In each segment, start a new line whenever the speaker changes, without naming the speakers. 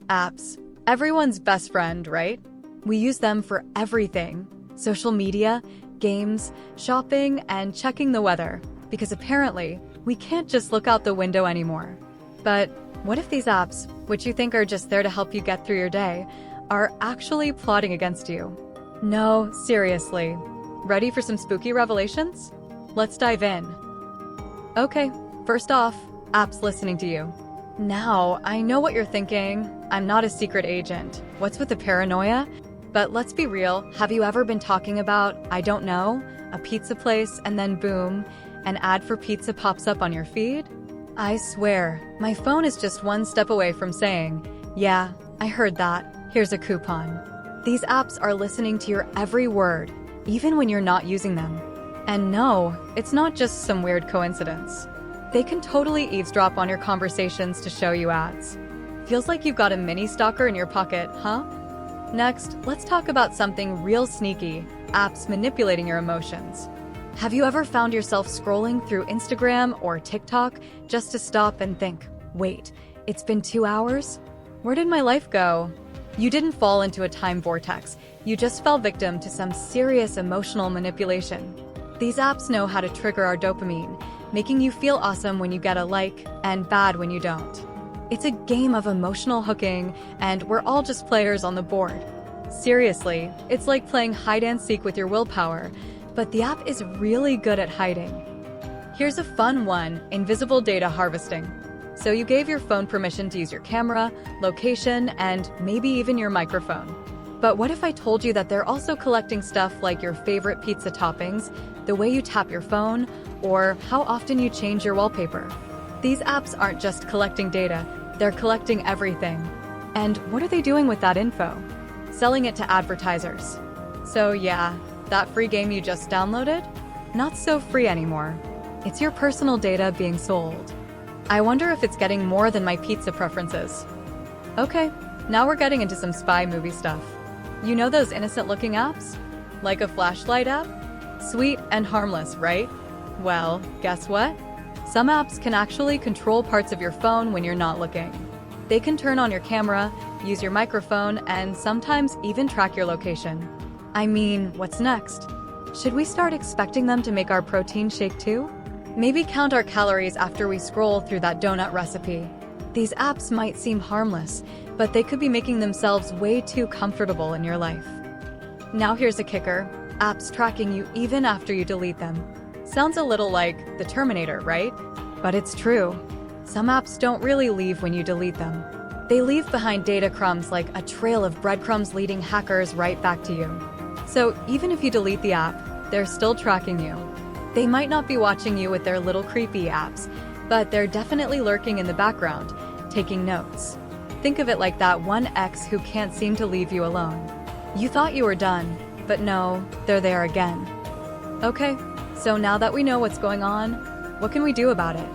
Apps. Everyone's best friend, right? We use them for everything. Social media, games, shopping, and checking the weather. Because apparently, we can't just look out the window anymore. But what if these apps, which you think are just there to help you get through your day, are actually plotting against you? No, seriously. Ready for some spooky revelations? Let's dive in. Okay, first off, apps listening to you. Now, I know what you're thinking. I'm not a secret agent. What's with the paranoia? But let's be real, have you ever been talking about, I don't know, a pizza place and then boom, an ad for pizza pops up on your feed? I swear, my phone is just one step away from saying, yeah, I heard that, here's a coupon. These apps are listening to your every word, even when you're not using them. And no, it's not just some weird coincidence. They can totally eavesdrop on your conversations to show you ads. Feels like you've got a mini stalker in your pocket, huh? Next, let's talk about something real sneaky, apps manipulating your emotions. Have you ever found yourself scrolling through Instagram or TikTok just to stop and think, wait, it's been 2 hours? Where did my life go? You didn't fall into a time vortex, you just fell victim to some serious emotional manipulation. These apps know how to trigger our dopamine, making you feel awesome when you get a like and bad when you don't. It's a game of emotional hooking, and we're all just players on the board. Seriously, it's like playing hide-and-seek with your willpower, but the app is really good at hiding. Here's a fun one, invisible data harvesting. So you gave your phone permission to use your camera, location, and maybe even your microphone. But what if I told you that they're also collecting stuff like your favorite pizza toppings, the way you tap your phone, or how often you change your wallpaper? These apps aren't just collecting data, they're collecting everything. And what are they doing with that info? Selling it to advertisers. So yeah, that free game you just downloaded? Not so free anymore. It's your personal data being sold. I wonder if it's getting more than my pizza preferences. Okay, now we're getting into some spy movie stuff. You know those innocent-looking apps? Like a flashlight app? Sweet and harmless, right? Well, guess what? Some apps can actually control parts of your phone when you're not looking. They can turn on your camera, use your microphone, and sometimes even track your location. I mean, what's next? Should we start expecting them to make our protein shake too? Maybe count our calories after we scroll through that donut recipe. These apps might seem harmless, but they could be making themselves way too comfortable in your life. Now here's a kicker. Apps tracking you even after you delete them. Sounds a little like the Terminator, right? But it's true. Some apps don't really leave when you delete them. They leave behind data crumbs like a trail of breadcrumbs leading hackers right back to you. So even if you delete the app, they're still tracking you. They might not be watching you with their little creepy apps, but they're definitely lurking in the background, taking notes. Think of it like that one ex who can't seem to leave you alone. You thought you were done, but no, they're there again. Okay, so now that we know what's going on, what can we do about it?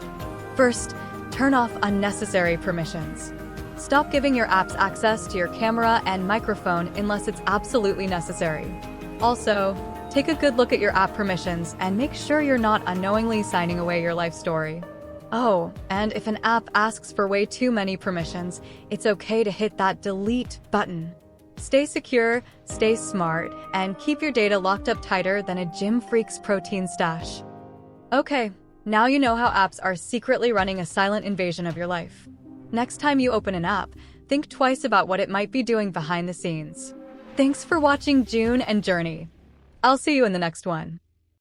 First, turn off unnecessary permissions. Stop giving your apps access to your camera and microphone unless it's absolutely necessary. Also, take a good look at your app permissions and make sure you're not unknowingly signing away your life story. Oh, and if an app asks for way too many permissions, it's okay to hit that delete button. Stay secure, stay smart, and keep your data locked up tighter than a gym freak's protein stash. Okay, now you know how apps are secretly running a silent invasion of your life. Next time you open an app, think twice about what it might be doing behind the scenes. Thanks for watching June and Journey. I'll see you in the next one.